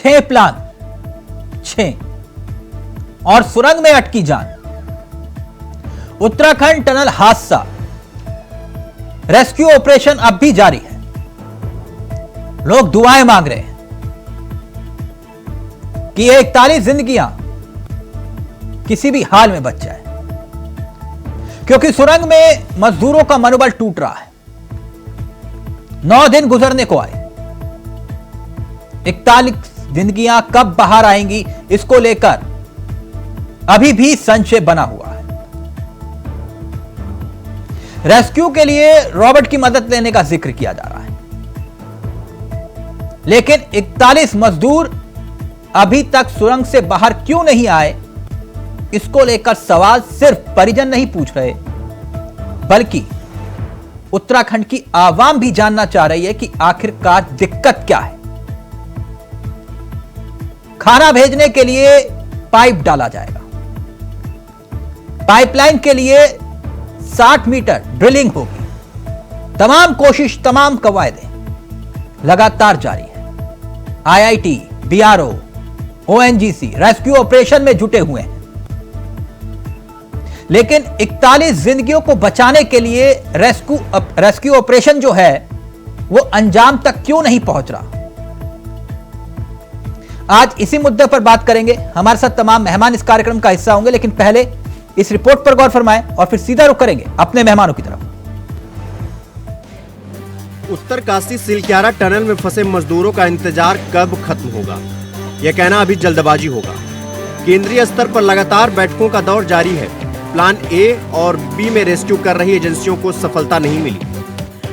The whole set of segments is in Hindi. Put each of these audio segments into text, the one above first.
6 प्लान, 6 और सुरंग में अटकी जान। उत्तराखंड टनल हादसा, रेस्क्यू ऑपरेशन अब भी जारी है। लोग दुआएं मांग रहे हैं कि ये 41 जिंदगियां किसी भी हाल में बच जाए, क्योंकि सुरंग में मजदूरों का मनोबल टूट रहा है। 9 दिन गुजरने को आए, 41 जिंदगियां कब बाहर आएंगी, इसको लेकर अभी भी संशय बना हुआ है। रेस्क्यू के लिए रॉबर्ट की मदद लेने का जिक्र किया जा रहा है, लेकिन 41 मजदूर अभी तक सुरंग से बाहर क्यों नहीं आए, इसको लेकर सवाल सिर्फ परिजन नहीं पूछ रहे, बल्कि उत्तराखंड की आवाम भी जानना चाह रही है कि आखिरकार दिक्कत क्या है। खाना भेजने के लिए पाइप डाला जाएगा, पाइपलाइन के लिए 60 मीटर ड्रिलिंग होगी। तमाम कोशिश, तमाम कवायदें लगातार जारी है। IIT, BRO, ONGC rescue operation में जुटे हुए हैं, लेकिन 41 जिंदगियों को बचाने के लिए रेस्क्यू ऑपरेशन जो है वो अंजाम तक क्यों नहीं पहुंच रहा। आज इसी मुद्दे पर बात करेंगे। हमारे साथ तमाम मेहमान इस कार्यक्रम का हिस्सा होंगे, लेकिन पहले इस रिपोर्ट पर गौर फरमाएं और फिर सीधा रुख करेंगे अपने मेहमानों की तरफ। उत्तरकाशी सिलक्यारा टनल में फंसे मजदूरों का इंतजार कब खत्म होगा, यह कहना अभी जल्दबाजी होगा। केंद्रीय स्तर पर लगातार बैठकों का दौर जारी है। प्लान ए और बी में रेस्क्यू कर रही एजेंसियों को सफलता नहीं मिली।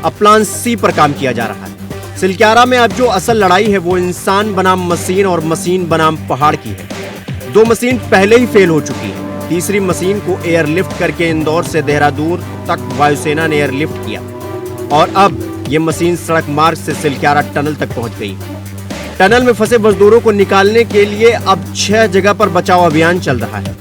अब प्लान सी पर काम किया जा रहा है। सिलक्यारा में अब जो असल लड़ाई है वो इंसान बनाम मशीन और मशीन बनाम पहाड़ की है। 2 मशीन पहले ही फेल हो चुकी है। तीसरी मशीन को एयरलिफ्ट करके इंदौर से देहरादून तक वायुसेना ने एयरलिफ्ट किया और अब ये मशीन सड़क मार्ग से सिलक्यारा टनल तक पहुंच गई। टनल में फंसे मजदूरों को निकालने के लिए अब 6 जगह पर बचाव अभियान चल रहा है।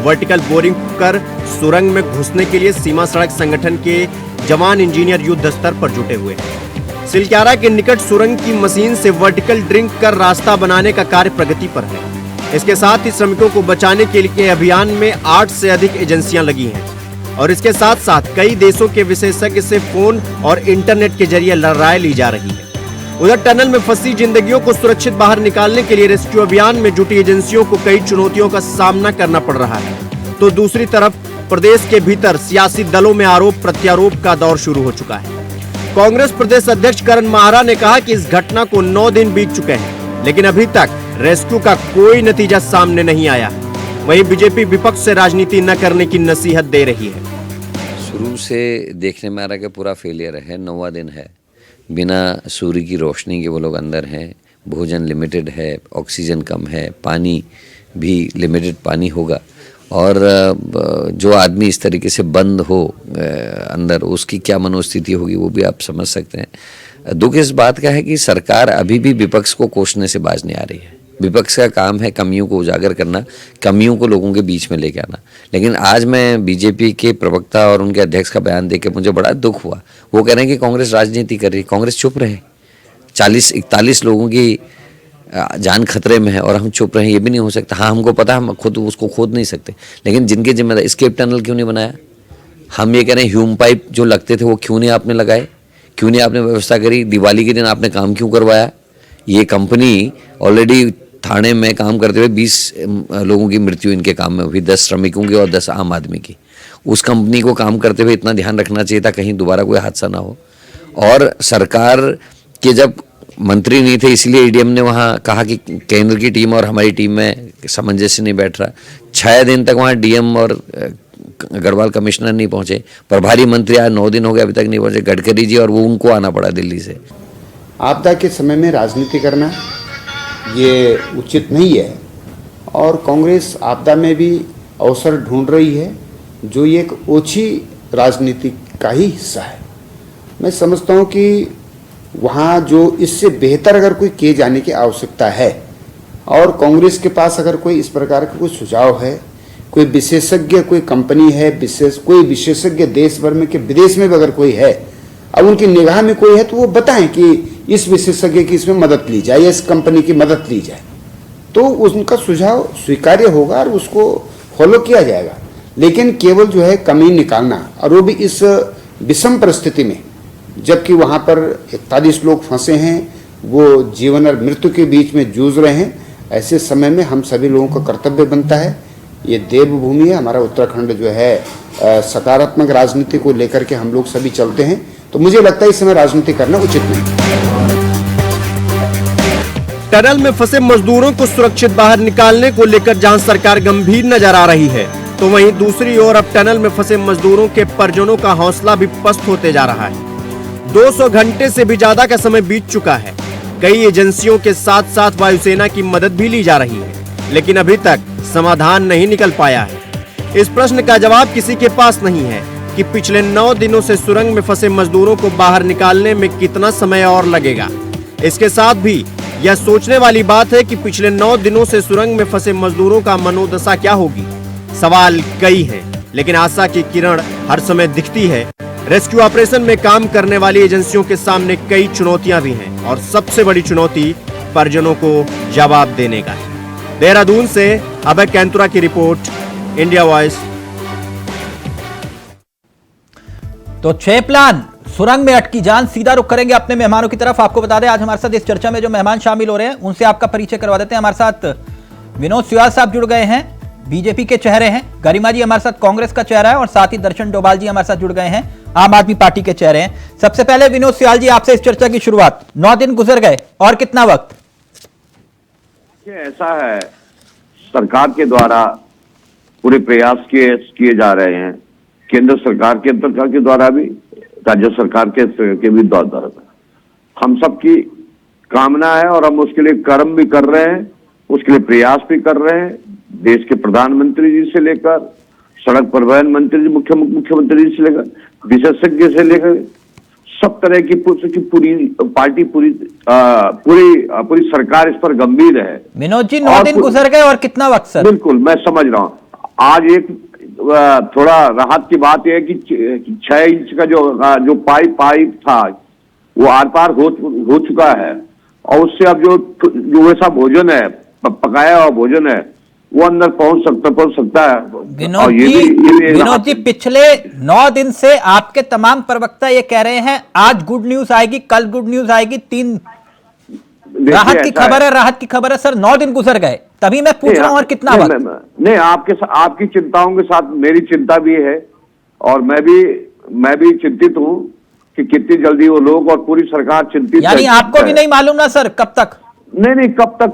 वर्टिकल बोरिंग कर सुरंग में घुसने के लिए सीमा सड़क संगठन के जवान इंजीनियर युद्ध स्तर पर जुटे हुए हैं। सिलक्यारा के निकट सुरंग की मशीन से वर्टिकल ड्रिंक कर रास्ता बनाने का कार्य प्रगति पर है। इसके साथ ही श्रमिकों को बचाने के लिए अभियान में 8 से अधिक एजेंसियां लगी हैं और इसके साथ साथ कई देशों के विशेषज्ञ से फोन और इंटरनेट के जरिए राय ली जा रही है। उधर टनल में फंसी जिंदगियों को सुरक्षित बाहर निकालने के लिए रेस्क्यू अभियान में जुटी एजेंसियों को कई चुनौतियों का सामना करना पड़ रहा है, तो दूसरी तरफ प्रदेश के भीतर सियासी दलों में आरोप प्रत्यारोप का दौर शुरू हो चुका है। कांग्रेस प्रदेश अध्यक्ष करण माहरा ने कहा कि इस घटना को 9 दिन बीत चुके हैं, लेकिन अभी तक रेस्क्यू का कोई नतीजा सामने नहीं आया। वहीं बीजेपी विपक्ष से राजनीति न करने की नसीहत दे रही है। शुरू से देखने में आ रहा है कि पूरा फेलियर है। 9वां दिन है, बिना सूर्य की रोशनी के वो लोग अंदर हैं। भोजन लिमिटेड है, ऑक्सीजन कम है, पानी भी लिमिटेड पानी होगा और जो आदमी इस तरीके से बंद हो अंदर, उसकी क्या मनोस्थिति होगी वो भी आप समझ सकते हैं। दुख इस बात का है कि सरकार अभी भी विपक्ष को कोसने से बाज नहीं आ रही है। विपक्ष का काम है कमियों को उजागर करना, कमियों को लोगों के बीच में लेके आना। लेकिन आज मैं बीजेपी के प्रवक्ता और उनके अध्यक्ष का बयान देख के मुझे बड़ा दुख हुआ। वो कह रहे हैं कि कांग्रेस राजनीति कर रही है। कांग्रेस चुप रहे, 40-41 लोगों की जान खतरे में है और हम चुप रहे, ये भी नहीं हो सकता। हाँ, हमको पता है हम खुद उसको खोद नहीं सकते, लेकिन जिनके जिम्मेदार एस्केप टनल क्यों नहीं बनाया? हम ये कह रहे हैं ह्यूम पाइप जो लगते थे वो क्यों नहीं आपने लगाए, क्यों नहीं आपने व्यवस्था करी? दिवाली के दिन आपने काम क्यों करवाया? ये कंपनी ऑलरेडी थाने में काम करते हुए 20 लोगों की मृत्यु इनके काम में हुई, 10 श्रमिकों की और 10 आम आदमी की। उस कंपनी को काम करते हुए इतना ध्यान रखना चाहिए था कहीं दोबारा कोई हादसा ना हो। और सरकार के जब मंत्री नहीं थे इसलिए ईडीएम ने वहाँ कहा कि केंद्र की टीम और हमारी टीम में सामंजस्य नहीं बैठ रहा। 6 दिन तक वहाँ डीएम और गढ़वाल कमिश्नर नहीं पहुंचे। प्रभारी मंत्री आज 9 दिन हो गए अभी तक नहीं पहुंचे, गडकरी जी, और वो उनको आना पड़ा दिल्ली से। आपदा के समय में राजनीति करना ये उचित नहीं है और कांग्रेस आपदा में भी अवसर ढूंढ रही है, जो ये एक ओछी राजनीति का ही हिस्सा है। मैं समझता हूँ कि वहाँ जो इससे बेहतर अगर कोई किए जाने की आवश्यकता है और कांग्रेस के पास अगर कोई इस प्रकार का कोई सुझाव है, कोई विशेषज्ञ कोई कंपनी है, कोई विशेषज्ञ देश भर में के विदेश में भी अगर कोई है, अब उनकी निगाह में कोई है तो वो बताएं कि इस विशेषज्ञ की इसमें मदद ली जाए या इस कंपनी की मदद ली जाए, तो उनका सुझाव स्वीकार्य होगा और उसको फॉलो किया जाएगा। लेकिन केवल जो है कमी निकालना, और वो भी इस विषम परिस्थिति में, जबकि वहाँ पर 41 लोग फंसे हैं, वो जीवन और मृत्यु के बीच में जूझ रहे हैं, ऐसे समय में हम सभी लोगों का कर्तव्य बनता है, ये देवभूमि है हमारा उत्तराखंड जो है, सकारात्मक राजनीति को लेकर के हम लोग सभी चलते हैं, तो मुझे लगता है इस समय राजनीति करना उचित नहीं। टनल में फंसे मजदूरों को सुरक्षित बाहर निकालने को लेकर जहां सरकार गंभीर नजर आ रही है, तो वहीं दूसरी ओर अब टनल में फंसे मजदूरों के परिजनों का हौसला भी पस्त होते जा रहा है। 200 घंटे से भी ज्यादा का समय बीत चुका है। कई एजेंसियों के साथ साथ वायुसेना की मदद भी ली जा रही है, लेकिन अभी तक समाधान नहीं निकल पाया है। इस प्रश्न का जवाब किसी के पास नहीं है कि पिछले 9 दिनों से सुरंग में फंसे मजदूरों को बाहर निकालने में कितना समय और लगेगा। इसके साथ भी यह सोचने वाली बात है कि पिछले 9 दिनों से सुरंग में फंसे मजदूरों का मनोदशा क्या होगी। सवाल कई हैं, लेकिन आशा की किरण हर समय दिखती है। रेस्क्यू ऑपरेशन में काम करने वाली एजेंसियों के सामने कई चुनौतियां भी हैं, और सबसे बड़ी चुनौती परिजनों को जवाब देने का है। देहरादून से अभय कैंतुरा की रिपोर्ट, इंडिया वॉइस। तो 6 प्लान, सुरंग में अटकी जान। सीधा रुख करेंगे अपने मेहमानों की तरफ। आपको बता दें आज हमारे साथ इस चर्चा में जो मेहमान शामिल हो रहे हैं उनसे आपका परिचय करवा देते हैं। हमारे साथ विनोद सुयाल साहब जुड़ गए हैं, बीजेपी के चेहरे हैं। गरिमा जी हमारे साथ कांग्रेस का चेहरा है, और साथ ही दर्शन डोभाल जी हमारे साथ जुड़ गए हैं, आम आदमी पार्टी के चेहरे हैं। सबसे पहले विनोद सुयाल जी, आपसे इस चर्चा की शुरुआत। 9 दिन गुजर गए और कितना वक्त? ऐसा है, सरकार के द्वारा पूरे प्रयास किए जा रहे हैं, केंद्र सरकार के द्वारा भी, राज्य सरकार के भी द्वारा। हम सबकी कामना है और हम उसके लिए कर्म भी कर रहे हैं, उसके लिए प्रयास भी कर रहे हैं। देश के प्रधानमंत्री जी से लेकर सड़क परिवहन मंत्री जी, मुख्यमंत्री जी से लेकर विशेषज्ञ से लेकर सब तरह की पूरी पार्टी, पूरी सरकार इस पर गंभीर है। विनोद जी 9 दिन गुजर गए और कितना वक्त सर? बिल्कुल, मैं समझ रहा हूँ। आज एक थोड़ा राहत की बात यह है कि 6 इंच का जो पाइप था वो आर पार हो चुका है, और उससे अब जो वैसा भोजन है, पकाया हुआ भोजन है, वो अंदर पहुंच सकता है। विनोद जी पिछले 9 दिन से आपके तमाम प्रवक्ता ये कह रहे हैं आज गुड न्यूज आएगी, कल गुड न्यूज आएगी, 3 राहत की खबर है सर। 9 दिन गुजर गए, तभी मैं पूछ रहा हूं और कितना वक्त? नहीं, आपकी चिंताओं के साथ मेरी चिंता भी है, और मैं भी चिंतित हूं कि कितनी जल्दी वो लोग और पूरी सरकार चिंतित। यानी आपको भी नहीं मालूम ना सर कब तक? नहीं, कब तक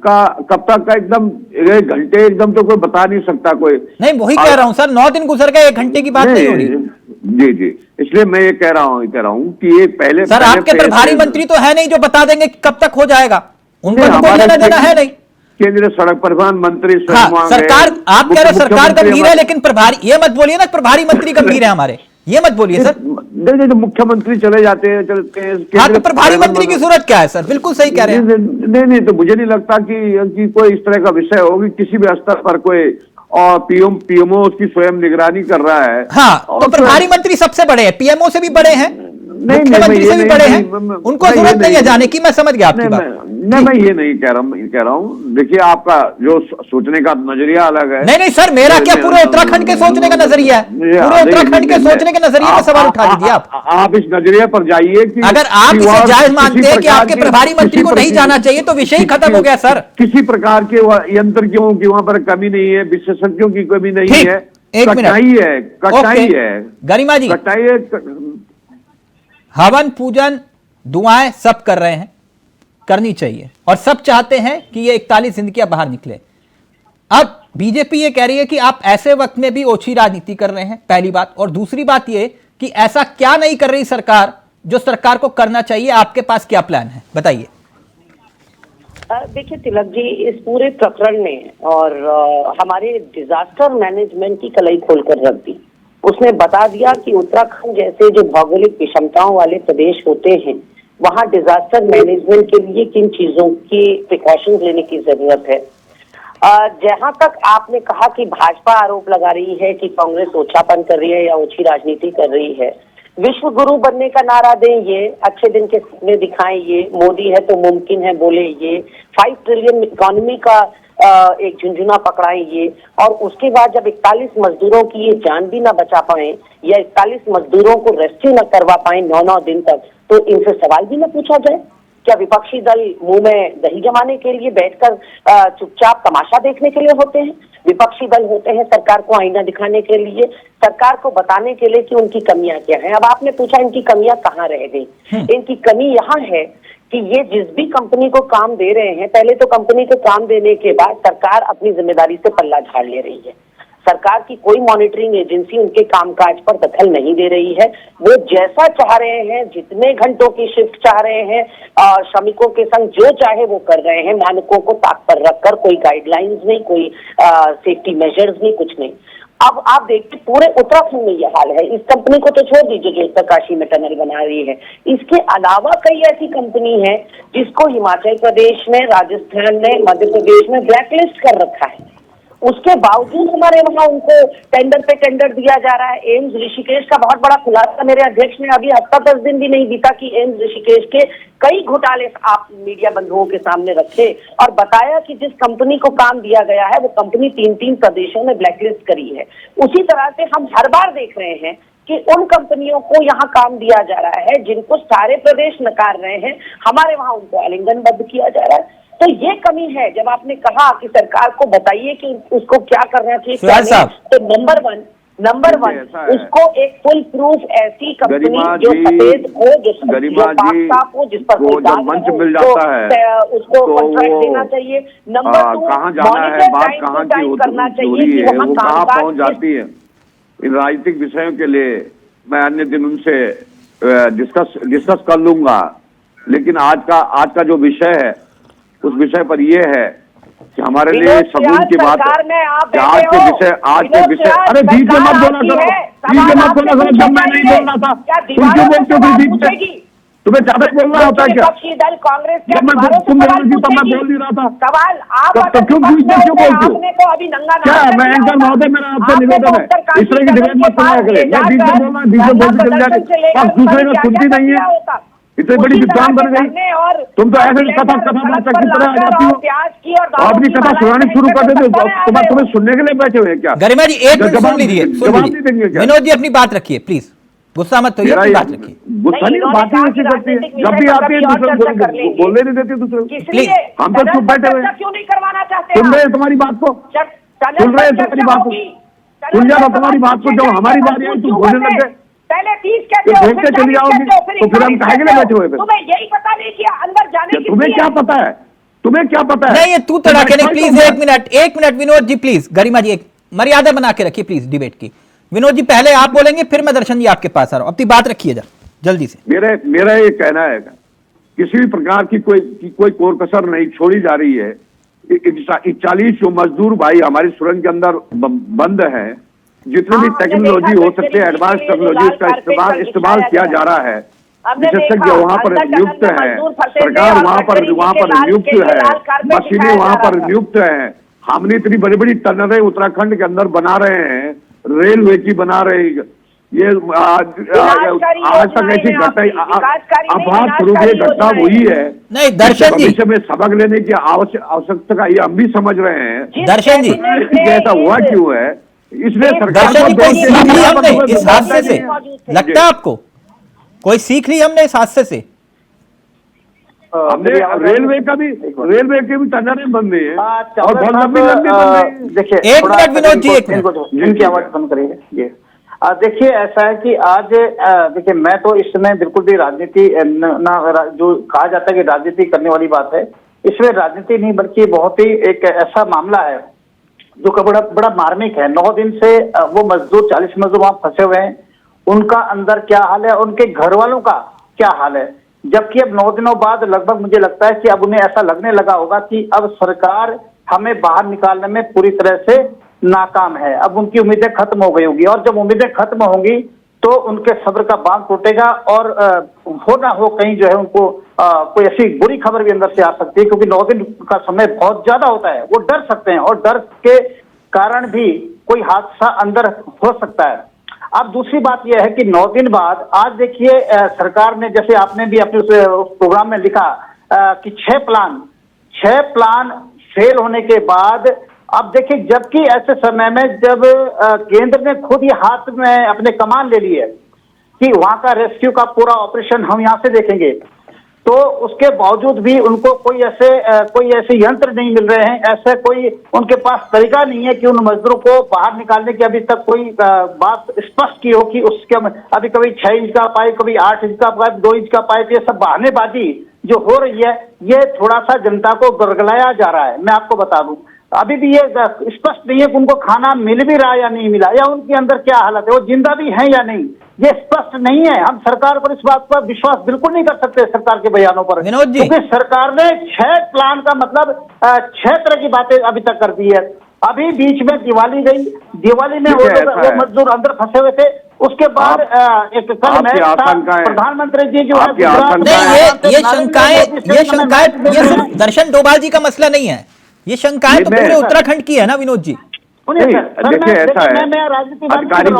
का एकदम 1 घंटे एकदम तो कोई बता नहीं सकता कोई। नहीं, वही कह रहा हूं सर, 9 दिन गुजर गए, 1 घंटे की बात नहीं हो रही। जी, इसलिए मैं ये कह रहा हूँ कि ये पहले सर आपके प्रभारी मंत्री तो है नहीं जो बता देंगे कि कब तक हो जाएगा, उनको तो कोई लेना देना है नहीं। केंद्रीय सड़क परिवहन मंत्री सरकार, आप कह रहे सरकार गंभीर है, लेकिन प्रभारी, ये मत बोलिए ना प्रभारी मंत्री गंभीर है हमारे, ये मत बोलिए सर। नहीं, मुख्यमंत्री चलते हैं। हाँ, तो प्रभारी मंत्री की जरूरत क्या है सर? बिल्कुल सही कह रहे हैं। नहीं, तो मुझे नहीं लगता कि कोई इस तरह का विषय होगी किसी भी स्तर पर कोई, और पीएमओ उसकी स्वयं निगरानी कर रहा है। हाँ, तो प्रभारी मंत्री सबसे बड़े हैं, पीएमओ से भी बड़े हैं, मुख्यमंत्री से भी बड़े हैं, उनको जरूरत नहीं है जाने की। मैं समझ गया आपकी बात। नहीं, मैं ये नहीं कह रहा हूँ। देखिए, आपका जो सोचने का नजरिया अलग है। नहीं सर, मेरा क्या पूरे उत्तराखंड के सोचने का नजरिया है? पूरे उत्तराखंड के सोचने के नजरिए में सवाल उठा दीजिए आप इस नजरिए पर जाइए कि अगर आप इसे जायज मानते हैं कि आपके प्रभारी मंत्री को नहीं जाना चाहिए तो विषय ही खत्म हो गया सर। किसी प्रकार के यंत्र की वहां पर कमी नहीं है, विशेषज्ञों की कमी नहीं है, कटाई है। गरिमा जी, हवन पूजन दुआएं सब कर रहे हैं, करनी चाहिए, और सब चाहते हैं कि ये 41 जिंदगियां बाहर निकले। अब बीजेपी ये कह रही है कि आप ऐसे वक्त में भी ओछी राजनीति कर रहे हैं, पहली बात। और दूसरी बात ये कि ऐसा क्या नहीं कर रही सरकार जो सरकार को करना चाहिए? आपके पास क्या प्लान है, बताइए। देखिए तिलक जी, इस पूरे प्रकरण ने और हमारे डिजास्टर मैनेजमेंट की कलाई खोलकर रख दी। उसने बता दिया कि उत्तराखंड जैसे जो भौगोलिक विषमताओं वाले प्रदेश होते हैं, वहां डिजास्टर मैनेजमेंट के लिए किन चीजों की प्रिकॉशंस लेने की जरूरत है। जहां तक आपने कहा कि भाजपा आरोप लगा रही है कि कांग्रेस ओछापन कर रही है या ओछी राजनीति कर रही है, विश्व गुरु बनने का नारा दें, ये अच्छे दिन के सपने दिखाएं, ये मोदी है तो मुमकिन है बोले, ये 5 ट्रिलियन इकोनॉमी का एक झुंझुना पकड़ाएं, ये और उसके बाद जब 41 मजदूरों की ये जान भी ना बचा पाए या 41 मजदूरों को रेस्क्यू न करवा पाए 9-9 दिन तक, तो इनसे सवाल भी ना पूछा जाए? क्या विपक्षी दल मुंह में दही जमाने के लिए बैठकर चुपचाप तमाशा देखने के लिए होते हैं? विपक्षी दल होते हैं सरकार को आईना दिखाने के लिए, सरकार को बताने के लिए कि उनकी कमियां क्या हैं। अब आपने पूछा इनकी कमियां कहाँ रह गई। इनकी कमी यहाँ है कि ये जिस भी कंपनी को काम दे रहे हैं, पहले तो कंपनी को काम देने के बाद सरकार अपनी जिम्मेदारी से पल्ला झाड़ ले रही है। सरकार की कोई मॉनिटरिंग एजेंसी उनके कामकाज पर दखल नहीं दे रही है। वो जैसा चाह रहे हैं, जितने घंटों की शिफ्ट चाह रहे हैं, श्रमिकों के संग जो चाहे वो कर रहे हैं, मानकों को ताक पर रखकर, कोई गाइडलाइंस नहीं, कोई सेफ्टी मेजर्स नहीं, कुछ नहीं। अब आप देखिए पूरे उत्तराखंड में यह हाल है। इस कंपनी को तो छोड़ दीजिए जो उत्तरकाशी में टनल बना रही है, इसके अलावा कई ऐसी कंपनी है जिसको हिमाचल प्रदेश में, राजस्थान में, मध्य प्रदेश में ब्लैकलिस्ट कर रखा है। उसके बावजूद हमारे वहां उनको टेंडर पे टेंडर दिया जा रहा है। एम्स ऋषिकेश का बहुत बड़ा खुलासा मेरे अध्यक्ष ने अभी हफ्ता 10 दिन भी नहीं बीता कि एम्स ऋषिकेश के कई घोटाले आप मीडिया बंधुओं के सामने रखे और बताया कि जिस कंपनी को काम दिया गया है वो कंपनी 3-3 प्रदेशों में ब्लैकलिस्ट करी है। उसी तरह से हम हर बार देख रहे हैं कि उन कंपनियों को यहाँ काम दिया जा रहा है जिनको सारे प्रदेश नकार रहे हैं, हमारे वहां उनको आलिंगनबद्ध किया जा रहा है। तो ये कमी है। जब आपने कहा कि सरकार को बताइए कि उसको क्या करना चाहिए, तो नंबर वन उसको एक फुल प्रूफ ऐसी कंपनी जो सफेद हो, जो साफ हो, जिस पर कोई दाग मंच मिल जाता है उसको कॉन्ट्रैक्ट देना चाहिए। नंबर 2, कहाँ जाना है, बात कहाँ की करना चाहिए कि वहाँ कहाँ पहुँच जाती है। इन राजनीतिक विषयों के लिए मैं अन्य दिन उनसे डिस्कस कर लूंगा, लेकिन आज का जो विषय है उस विषय पर यह है कि हमारे लिए शगुन की बात है। आज के विषय अरे बीच में मत बोला करो, बीच में मत बोला करो। जब मैं नहीं बोल रहा था तुम क्यों बोलते हो बीच में? तुम्हें ज्यादा बोलना होता है क्या? दल कांग्रेस जब मैं तुम बोल रही थी तब मैं बोल नहीं रहा था। सवाल आप तो क्यों बोलते हो? अभी नंगा क्या मैं एंकर महोदय, मेरा आपसे निवेदन है इस तरह की डिबेट मत सुना करें। मैं बीच में बोलना, बीच में बोलते चले जाते, आप दूसरे को सुनती नहीं है। इतनी बड़ी विद्वान बन गई तुम, तो ऐसे कथा नाटक की तरह आ जाती हो। अपनी कथा सुनानी शुरू कर देते हो, तुम्हें सुनने के लिए बैठे हुए क्या? गरिमा जी एक मिनट सुन लीजिए, विनोद जी अपनी बात रखिए प्लीज, गुस्सा मत होइए, अपनी बात रखिए। गुस्सा नहीं, बात ही ऐसी करती है, जब भी आती है दूसरे बोलने नहीं देती दूसरे। प्लीज हम तो चुप बैठे हुए क्यों नहीं करवाना चाहते? सुन रहे हैं तुम्हारी बात को, सुन रहे हैं तुम्हारी बात को, सुन जाओ तुम्हारी बात को। जब हमारी बारी आई तुम बोलने लग गए, पहले 30 कहते देखते चली जाओगी तो फिर हम कहेंगे बैठे हुए। तुम्हें यही पता नहीं कि अंदर जाने की तुम्हें क्या पता है? तुम्हें क्या पता है? नहीं ये तू तड़ाके नहीं, प्लीज एक मिनट विनोद जी प्लीज, गरिमा जी एक मर्यादा बना के रखिए प्लीज डिबेट की। विनोद जी पहले आप बोलेंगे, फिर मैं दर्शन जी आपके पास आ रहा हूं, अपनी बात रखिए जल्दी से। मेरा ये कहना है किसी भी प्रकार की कोई कोर कसर नहीं छोड़ी जा रही है। 40 जो मजदूर भाई हमारी सुरंग के अंदर बंद है, जितनी भी टेक्नोलॉजी हो सकती है एडवांस टेक्नोलॉजी का इस्तेमाल किया जा रहा है। विशेषज्ञ वहाँ पर नियुक्त है, सरकार वहाँ पर नियुक्त है, मशीनें वहाँ पर नियुक्त है। हमने इतनी बड़ी बड़ी टनलें उत्तराखंड के अंदर बना रहे हैं, रेलवे की बना रहे हैं। ये आज तक ऐसी घटना अभाव स्वरूप ये घटना हुई है। नहीं दर्शन जी, भविष्य में सबक लेने की आवश्यकता ये हम भी समझ रहे हैं। दर्शन जी ऐसा हुआ क्यों है, इसलिए सरकार दर्शन जी कोई सीख ली हमने इस हादसे से? लगता है आपको कोई सीख ली हमने इस हादसे से? हमने रेलवे के भी टनलें बन रही है और बहुत लंबी बन रही है। देखिए एक मिनट विनोद जी, एक मिनट जिनकी आवाज कम करेंगे ये। देखिए ऐसा है कि आज देखिए मैं तो इस समय बिल्कुल भी राजनीति जो कहा जाता है कि राजनीति करने वाली बात है, इसमें राजनीति नहीं बल्कि बहुत ही एक ऐसा मामला है जो का बड़ा मार्मिक है। 9 दिन से वो मजदूर 40 मजदूर वहां फंसे हुए हैं, उनका अंदर क्या हाल है, उनके घर वालों का क्या हाल है। जबकि अब 9 दिनों बाद लगभग मुझे लगता है कि अब उन्हें ऐसा लगने लगा होगा कि अब सरकार हमें बाहर निकालने में पूरी तरह से नाकाम है। अब उनकी उम्मीदें खत्म हो गई होंगी और जब उम्मीदें खत्म होंगी तो उनके सब्र का बांध टूटेगा और हो ना हो कहीं जो है उनको कोई ऐसी बुरी खबर भी अंदर से आ सकती है, क्योंकि 9 दिन का समय बहुत ज्यादा होता है। वो डर सकते हैं और डर के कारण भी कोई हादसा अंदर हो सकता है। अब दूसरी बात यह है कि 9 दिन बाद आज देखिए सरकार ने, जैसे आपने भी अपने उस प्रोग्राम में लिखा कि 6 प्लान फेल होने के बाद अब देखिए, जबकि ऐसे समय में जब केंद्र ने खुद ये हाथ में अपने कमान ले ली है कि वहां का रेस्क्यू का पूरा ऑपरेशन हम यहां से देखेंगे, तो उसके बावजूद भी उनको कोई ऐसे यंत्र नहीं मिल रहे हैं, ऐसा कोई उनके पास तरीका नहीं है कि उन मजदूरों को बाहर निकालने की अभी तक कोई बात स्पष्ट की हो कि उसके अभी कभी 6 इंच का पाइप, कभी 8 इंच का पाइप, 2 इंच का पाइप, ये सब बहानेबाजी जो हो रही है, ये थोड़ा सा जनता को गड़गड़ाया जा रहा है। मैं आपको बता दूं, अभी भी ये स्पष्ट नहीं है कि उनको खाना मिल भी रहा या नहीं मिला, या उनके अंदर क्या हालत है, वो जिंदा भी है या नहीं, ये स्पष्ट नहीं है। हम सरकार पर इस बात पर विश्वास बिल्कुल नहीं कर सकते सरकार के बयानों पर, विनोद जी, क्योंकि सरकार ने 6 प्लान का मतलब 6 तरह की बातें अभी तक कर दी है। अभी बीच में दिवाली गई, दिवाली में वो मजदूर अंदर फंसे हुए थे, उसके बाद एक कल मैं प्रधानमंत्री जी जो है ये शंकाएं ये सिर्फ दर्शन डोभाल जी का मसला नहीं है, ये शंकाएं तो पूरे उत्तराखंड की है ना विनोद जी। देखिए ऐसा है, अधिकारी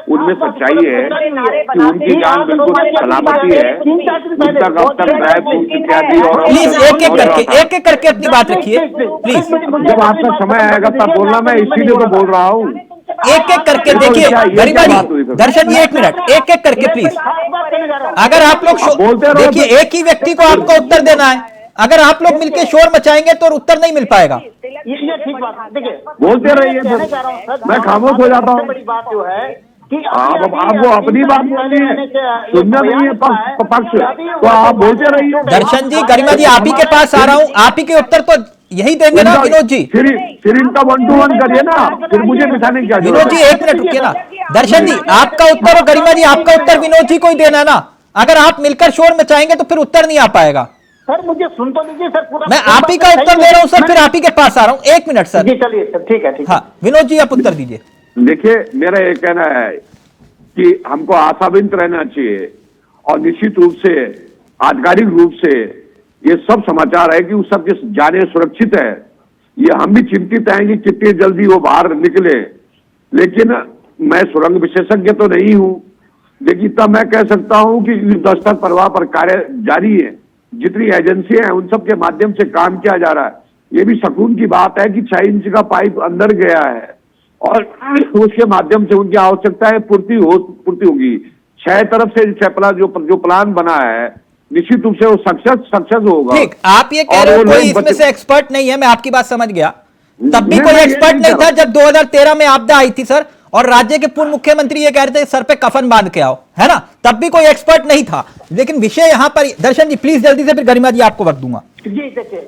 उनमें सच्चाई है कि उनकी जान बिल्कुल सलामती है, उनका कब तक ड्राई इत्यादि। और प्लीज एक एक करके अपनी बात रखिए प्लीज, जब आपका समय आएगा तब बोलना, मैं इसीलिए तो बोल रहा हूँ। एक एक करके देखिए गरिमा जी, दर्शन जी 1 मिनट, एक एक करके प्लीज। अगर आप लोग देखिए, एक ही व्यक्ति को आपको उत्तर देना है, अगर आप लोग मिलकर शोर मचाएंगे तो उत्तर नहीं मिल पाएगा। बोलते रहिए, मैं खामोश हो जाता हूँ। बड़ी बात जो है कि आपको अपनी बात बोलनी है, सुनना नहीं है पक्ष, तो आप बोलते रहिए। दर्शन जी, गरिमा जी, आप ही के पास आ रहा हूँ, आप ही के उत्तर तो यही देंगे ना विनोद जी। फिर इनका 1 to 1 करिए ना, फिर मुझे बिठाने की क्या जरूरत है। विनोद जी 1 मिनट रुकिए ना। दर्शन जी आपका उत्तर और गरिमा जी आपका उत्तर विनोद जी को ही देना है ना, अगर आप मिलकर शोर मचाएंगे तो फिर उत्तर नहीं आ पाएगा। सर मुझे सुन तो लीजिए सर, पूरा मैं आप ही का उत्तर दे रहा हूं सर, फिर आप ही के पास आ रहा हूं। 1 मिनट सर। जी चलिए सर, ठीक है ठीक है। हाँ विनोद जी आप उत्तर दीजिए। देखिए, मेरा ये कहना है कि हमको आशावादी रहना चाहिए, और निश्चित रूप से आधिकारिक रूप से ये सब समाचार है कि उस सबकी जाने सुरक्षित है। ये हम भी चिंतित हैं कि कितनी जल्दी वो बाहर निकले, लेकिन मैं सुरंग विशेषज्ञ तो नहीं हूं, लेकिन तब मैं कह सकता हूं कि युद्धस्तर प्रवाह पर कार्य जारी है, जितनी एजेंसियां हैं उन सब के माध्यम से काम किया जा रहा है। ये भी सुकून की बात है कि 6 इंच का पाइप अंदर गया है और उसके माध्यम से उनकी आवश्यकता है पूर्ति होगी। 6 तरफ से 6 प्लान जो प्लान बना है, निश्चित रूप से वो सक्सेस होगा। ठीक, आप ये कह रहे हो कोई इसमें से एक्सपर्ट नहीं है, मैं आपकी बात समझ गया। तब भी कोई एक्सपर्ट नहीं था जब 2013 में आपदा आई थी सर, और राज्य के पूर्व मुख्यमंत्री ये कह रहे थे सर पे कफन बांध के आओ, है ना, तब भी कोई एक्सपर्ट नहीं था। लेकिन विषय यहां पर, दर्शन जी प्लीज जल्दी से, फिर गरिमा जी आपको वक्त दूंगा। जी देखिए,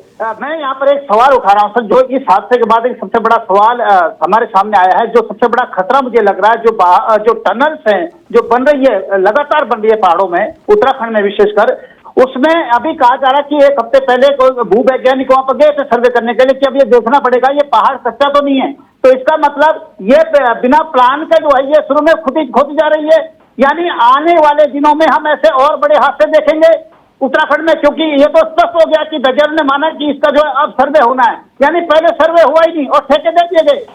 मैं यहाँ पर एक सवाल उठा रहा हूँ सर, जो इस हादसे के बाद एक सबसे बड़ा सवाल हमारे सामने आया है, जो सबसे बड़ा खतरा मुझे लग रहा है, जो टनल्स हैं जो बन रही है, लगातार बन रही है पहाड़ों में, उत्तराखंड में विशेषकर, उसमें अभी कहा जा रहा है कि 1 हफ्ते पहले कोई भूवैज्ञानिक वहां पर गए थे सर्वे करने के लिए कि अब ये देखना पड़ेगा ये पहाड़ कच्चा तो नहीं है। तो इसका मतलब ये बिना प्लान के जो है ये शुरू में खोदी जा रही है, यानी आने वाले दिनों में हम ऐसे और बड़े हादसे देखेंगे उत्तराखंड में, क्योंकि ये तो स्पष्ट हो गया कि गजर ने माना कि इसका जो है अब सर्वे होना है, यानी पहले सर्वे हुआ ही नहीं और ठेके दे दिए गए।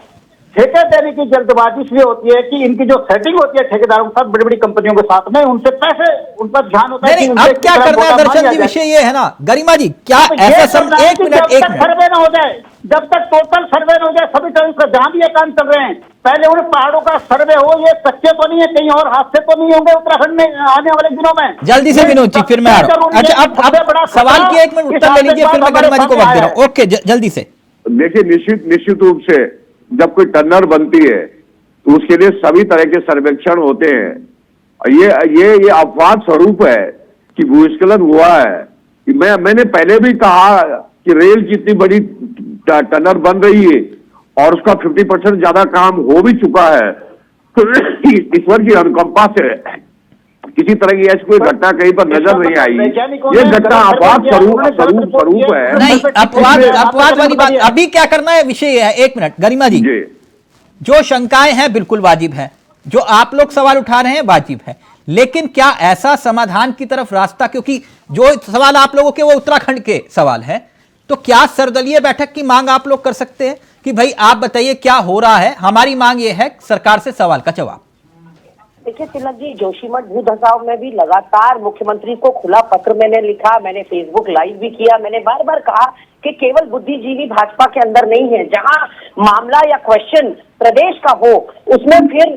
ठेके देने की जल्दबाजी इसलिए होती है कि इनकी जो सेटिंग होती है ठेकेदारों के साथ, बड़ी बड़ी कंपनियों के साथ में, उनसे पैसे, उन पर ध्यान होता है। अब क्या करना है दर्शन जी, विषय ये है ना गरिमा जी, क्या ऐसा 1 मिनट सर्वे ना हो जाए, जब तक टोटल सर्वे न हो जाए सभी तरह जहां भी ये काम चल रहे हैं, पहले उन पहाड़ों का सर्वे हो, ये कच्चे तो नहीं है, कहीं और हादसे तो नहीं होंगे उत्तराखंड में आने वाले दिनों में। जल्दी से विनोद जी, फिर मैं आ रहा हूं। अच्छा अब सवाल की 1 मिनट उत्तर ले लीजिए, फिर मैं गरिमा जी को वक्त दे रहा हूं। ओके जल्दी से। देखिए, निश्चित रूप से जब कोई टनल बनती है तो उसके लिए सभी तरह के सर्वेक्षण होते हैं। ये अपवाद स्वरूप है कि भूस्खलन हुआ है। मैंने पहले भी कहा कि रेल की इतनी बड़ी टनल बन रही है और उसका 50% ज्यादा काम हो भी चुका है, तो ईश्वर की अनुकंपा से किसी तरह की ऐसी कोई घटना कहीं पर नजर नहीं आई। ये घटना अपवाद स्वरूप है। नहीं, अपवाद वाली बात। अभी क्या करना है विषय है, 1 मिनट गरिमा जी, जो शंकाएं हैं बिल्कुल वाजिब है, जो आप लोग सवाल उठा रहे हैं वाजिब है, लेकिन क्या ऐसा समाधान की तरफ रास्ता, क्योंकि जो सवाल आप लोगों के वो उत्तराखंड के सवाल है, तो क्या सर्वदलीय बैठक की मांग आप लोग कर सकते हैं कि भाई आप बताइए क्या हो रहा है, हमारी मांग ये है, सरकार से सवाल का जवाब। देखिए तिलक जी, जोशीमठ भू धसाव में भी लगातार मुख्यमंत्री को खुला पत्र मैंने लिखा, मैंने फेसबुक लाइव भी किया, मैंने बार बार कहा कि केवल बुद्धिजीवी भाजपा के अंदर नहीं है, जहां मामला या क्वेश्चन प्रदेश का हो उसमें फिर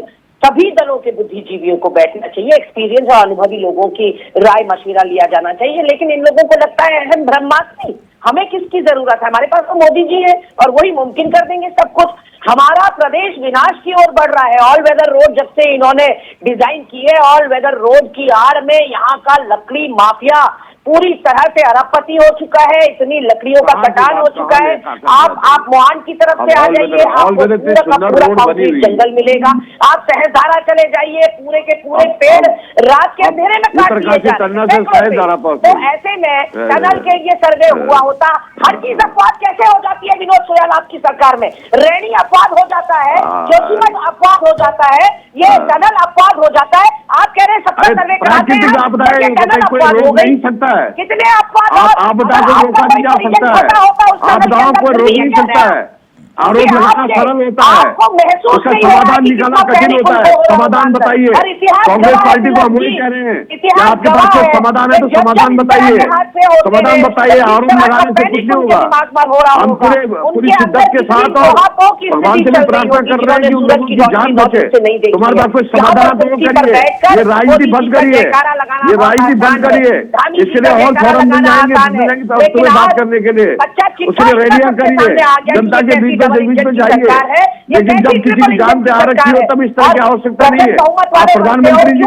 सभी दलों के बुद्धिजीवियों को बैठना चाहिए, एक्सपीरियंस और अनुभवी लोगों की राय मशविरा लिया जाना चाहिए। लेकिन इन लोगों को लगता है अहम ब्रह्मास्त्र, हमें किसकी जरूरत है, हमारे पास तो मोदी जी है और वही मुमकिन कर देंगे सब कुछ। हमारा प्रदेश विनाश की ओर बढ़ रहा है। ऑल वेदर रोड जब से इन्होंने डिजाइन की है, ऑल वेदर रोड की आड़ में यहाँ का लकड़ी माफिया पूरी तरह से अरबपति हो चुका है, इतनी लकड़ियों का कटान हो चुका है। आप मोहान की तरफ से आ जाइए, आपको पूरा का पूरा कंक्रीट जंगल मिलेगा। आप सहसदारा चले जाइए, पूरे के पूरे पेड़ रात के अंधेरे में काट दिए जा रहे हैं। तो ऐसे में टनल के ये सर्वे हुआ होता, हर चीज अपवाद कैसे हो जाती है विनोद सोयाल आपकी सरकार में? रैनी अपवाद हो जाता है, जोशीमठ अपवाद हो जाता है, ये टनल अपवाद हो जाता है। आप कह रहे हैं 70 सर्वे कराते हैं, टनल अपवाद हो गई, कितने अपवाद आप बता दो, रोका नहीं जा सकता है, आपदाओं को रोक नहीं सकता है, आरोप लगाना सरल होता है, उसका समाधान निकालना कठिन होता है। समाधान बताइए, कांग्रेस पार्टी को हम वही कह रहे हैं कि आपके पास कोई समाधान है तो समाधान बताइए, समाधान बताइए। आरोप लगाने से कुछ नहीं होगा। हम पूरी शिद्दत के साथ और भगवान से भी प्रार्थना कर रहे हैं कि उन लोगों की जान बचे। तुम्हारे पास कोई समाधान तो करिए, ये राजनीति बंद करिए, ये राजनीति बंद करिए। इसके लिए और फोरम मिल जाएंगे तुम्हें बात करने के लिए, उसके लिए रैलियां करिए, जनता के बीच में जाइए। लेकिन जब किसी की जान पे आ रखी हो तब इस तरह की आवश्यकता नहीं है। आप प्रधानमंत्री जी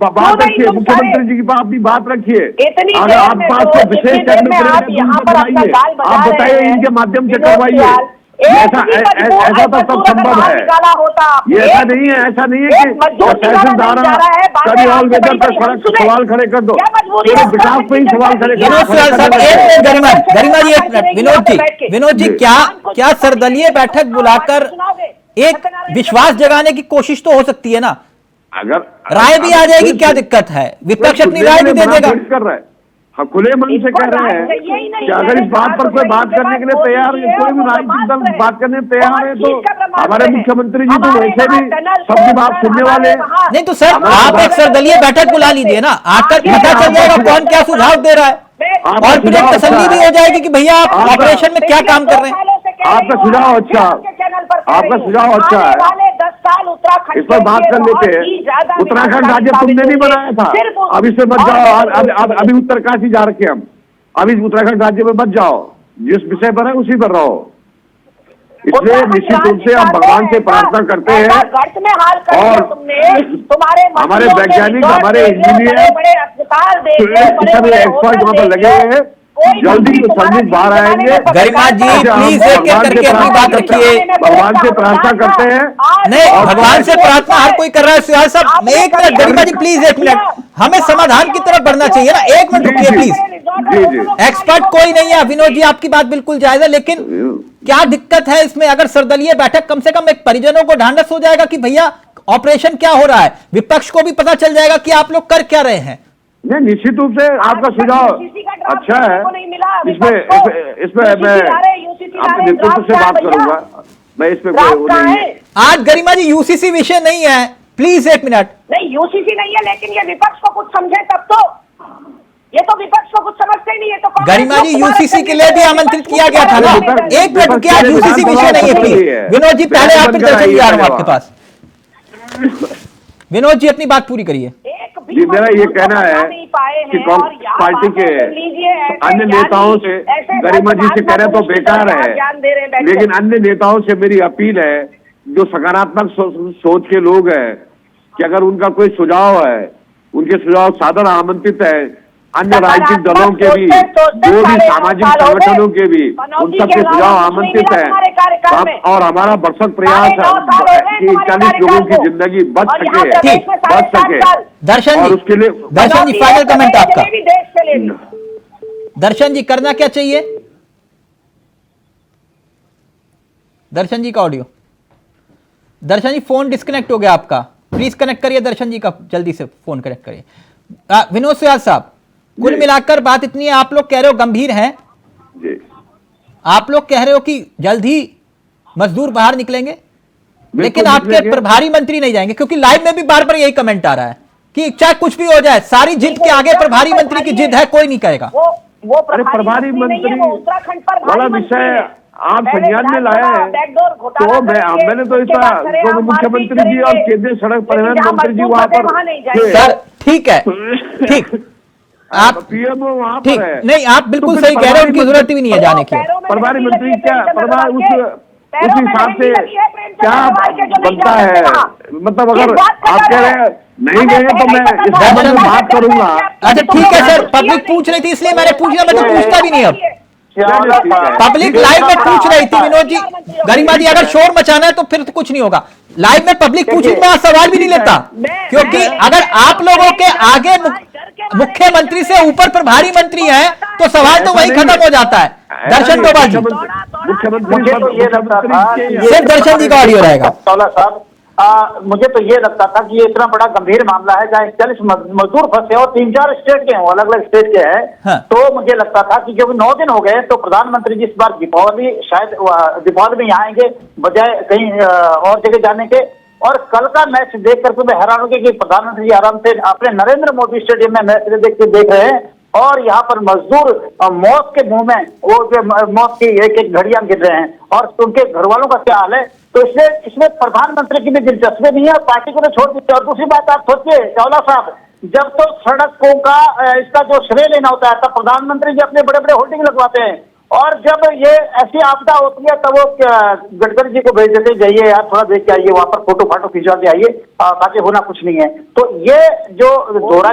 बात रखिए, मुख्यमंत्री जी की अपनी बात रखिए, अगर आप पास को विशेष बनाइए, आप बताइए, इनके माध्यम से करवाइए। ऐसा तो सब संभव है, ये ऐसा नहीं है कि तहसीलदार कभी ऑल वेदर पर सवाल खड़े कर दो, पूरे विकास पे ही सवाल खड़े कर दो। गरिमा जी एक मिनट, विनोद जी क्या सर्वदलीय बैठक बुलाकर एक विश्वास जगाने की कोशिश तो हो सकती है ना? अगर राय भी आ जाएगी, क्या दिक्कत है? विपक्ष अपनी राय भी दे देगा। कर रहा है, हम खुले मन से कह रहे हैं कि अगर इस बात पर कोई बात करने के लिए तैयार है, कोई भी राजनीतिक दल बात करने तैयार है, तो हमारे मुख्यमंत्री जी तो वैसे भी सबकी बात सुनने वाले। नहीं तो सर आप एक सर्वदलीय बैठक बुला लीजिए ना, आकर पता चल जाएगा कौन क्या सुझाव दे रहा है, और फिर एक तसल्ली भी हो जाएगी कि भैया आप ऑपरेशन में क्या काम कर रहे हैं। आपका सुझाव अच्छा, आपका सुझाव अच्छा है, 10 साल उत्तराखंड इस पर बात कर लेते हैं। उत्तराखंड राज्य तुमने नहीं बनाया था, अब इससे मत जाओ। अभी उत्तरकाशी जा रखे हम, अभी उत्तराखंड राज्य में मत जाओ, जिस विषय पर है उसी पर रहो। इसलिए निश्चित रूप से हम भगवान से प्रार्थना करते हैं और हमारे वैज्ञानिक, हमारे इंजीनियर, सभी एक्सपर्ट वहाँ पर लगे हुए हैं, जल्दी संदिग्ध बाहर आएंगे। गरिमा जी प्लीज एक एक करके अपनी बात रखिए। भगवान से प्रार्थना करते हैं। नहीं, भगवान से प्रार्थना हर कोई कर रहा है सुहास साहब। एक मिनट गरिमा जी प्लीज, एक मिनट, हमें समाधान की तरफ बढ़ना चाहिए ना। एक मिनट रुकिए प्लीज। एक्सपर्ट कोई नहीं है विनोद जी, आपकी बात बिल्कुल जायज है, लेकिन क्या दिक्कत है इसमें? अगर सर्वदलीय बैठक, कम से कम एक परिजनों को ढांढस हो जाएगा कि भैया ऑपरेशन क्या हो रहा है, विपक्ष को भी पता चल जाएगा कि आप लोग कर क्या रहे हैं। नहीं, निश्चित रूप से आपका सुझाव अच्छा है। इसमें मैं आपके नेतृत्व से बात करूंगा, मैं इस पे आज गरिमा जी यूसीसी विषय नहीं है, प्लीज एक मिनट। नहीं यूसीसी नहीं है, लेकिन ये विपक्ष को कुछ समझे तब तो, ये तो विपक्ष को कुछ समझते ही नहीं है। तो गरिमा जी यूसीसी के लिए भी आमंत्रित किया गया था ना। एक मिनट, क्या यूसीसी विषय नहीं है? प्लीज विनोद जी, पहले आप चर्चा की आ रहा हूं आपके पास। विनोद जी अपनी बात पूरी करिए। जी, मेरा ये कहना है कि कांग्रेस पार्टी के अन्य नेताओं से, गरिमा जी से कह रहे तो बेकार है, लेकिन अन्य नेताओं से मेरी अपील है, जो सकारात्मक सोच के लोग हैं, कि अगर उनका कोई सुझाव है, उनके सुझाव सादर आमंत्रित है। अन्य राजनीतिक दलों के भी, जो भी सामाजिक संगठनों के भी, उन सबके सुझाव आमंत्रित है। और हमारा भरसक प्रयास है कि 40 लोगों की जिंदगी बच सके। दर्शन और जी, उसके लिए दर्शन जी फाइनल कमेंट आपका। दर्शन जी करना क्या चाहिए? दर्शन जी का ऑडियो, दर्शन जी फोन डिस्कनेक्ट हो गया आपका, प्लीज कनेक्ट करिए दर्शन जी का, जल्दी से फोन कनेक्ट करिए। विनोद सोयाल साहब, कुल मिलाकर बात इतनी है, आप लोग कह रहे हो गंभीर हैं, आप लोग कह रहे हो कि जल्द ही मजदूर बाहर निकलेंगे, लेकिन आपके निकलेंगे। प्रभारी मंत्री नहीं जाएंगे, क्योंकि लाइव में भी बार बार यही कमेंट आ रहा है कि चाहे कुछ भी हो जाए, सारी जिद के आगे प्रभारी मंत्री की जिद है, कोई नहीं कहेगा। वो अरे प्रभारी मंत्री वाला विषय आप संज्ञान में लाए हैं, तो मैंने तो इसका तो मुख्यमंत्री जी और केंद्रीय सड़क परिवहन मंत्री जी वहाँ पर थे। सर ठीक है, ठीक, आप पीएमओ वहाँ ठीक पर है। नहीं, आप बिल्कुल तो सही फिर कह रहे हो, उनकी प्रभारी जरूरत भी नहीं है जाने की। प्रभारी मंत्री क्या प्रभार उस हिसाब से क्या बनता है, मतलब अगर आप कह रहे हैं नहीं गए तो मैं इस बारे में बात करूंगा। अच्छा ठीक है सर, पब्लिक पूछ रही थी इसलिए मैंने पूछा, मैं तो पूछता भी नहीं अब। पब्लिक लाइव में पूछ रही थी विनोद जी, गरिमा जी, अगर शोर मचाना है तो फिर तो कुछ नहीं होगा। लाइव में पब्लिक पूछी, मैं सवाल भी नहीं लेता, क्योंकि अगर आप लोगों के आगे मुख्यमंत्री से ऊपर प्रभारी मंत्री है तो सवाल तो वही खत्म हो जाता है। दर्शन डोभाल जी, सिर्फ दर्शन जी का ऑडियो रहेगा। मुझे तो ये लगता था कि ये इतना बड़ा गंभीर मामला है, जहाँ 41 मजदूर फंसे और 3-4 स्टेट के हैं, अलग अलग स्टेट के हैं। हाँ। तो मुझे लगता था कि जब 9 दिन हो गए तो प्रधानमंत्री जी इस बार दीपावली शायद दीपावली में आएंगे बजाय कहीं और जगह जाने के। और कल का मैच देख करके मैं हैरान हो गया कि प्रधानमंत्री जी आराम से अपने नरेंद्र मोदी स्टेडियम में मैच देख रहे हैं और यहाँ पर मजदूर मौत के मुंह में वो जो मौत की एक एक घड़ियां गिर रहे हैं और उनके घर वालों का क्या हाल है। तो इसमें प्रधानमंत्री की भी दिलचस्पी नहीं है और पार्टी को तो छोड़ दीजिए। और दूसरी बात आप सोचिए चावला साहब, जब तो सड़कों का इसका जो श्रेय लेना होता है तब प्रधानमंत्री जी अपने बड़े बड़े होर्डिंग लगवाते हैं, और जब ये ऐसी आपदा होती है तब वो गडकरी जी को भेज देते, जाइए यार थोड़ा देख के आइए, वहां पर फोटो फाटो खिंचवा के आइए, बाकी होना कुछ नहीं है। तो ये जो दोहरा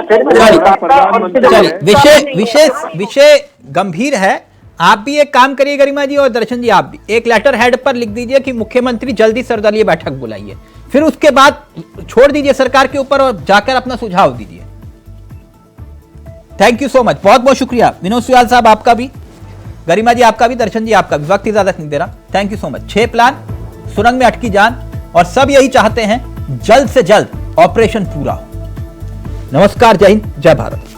विषय गंभीर है। आप भी एक काम करिए गरिमा जी और दर्शन जी, आप भी एक लेटर हेड पर लिख दीजिए कि मुख्यमंत्री जल्दी सर्वदलीय बैठक बुलाइए, फिर उसके बाद छोड़ दीजिए सरकार के ऊपर और जाकर अपना सुझाव दीजिए। थैंक यू सो मच, बहुत बहुत शुक्रिया विनोद सुयाल साहब, आपका भी, गरिमा जी आपका भी, दर्शन जी आपका भी। वक्त इजाजत नहीं दे रहा, thank you so much. 6 plan, सुरंग में अटकी जान, और सब यही चाहते हैं जल्द से जल्द ऑपरेशन पूरा हो। नमस्कार, जय हिंद, जय भारत।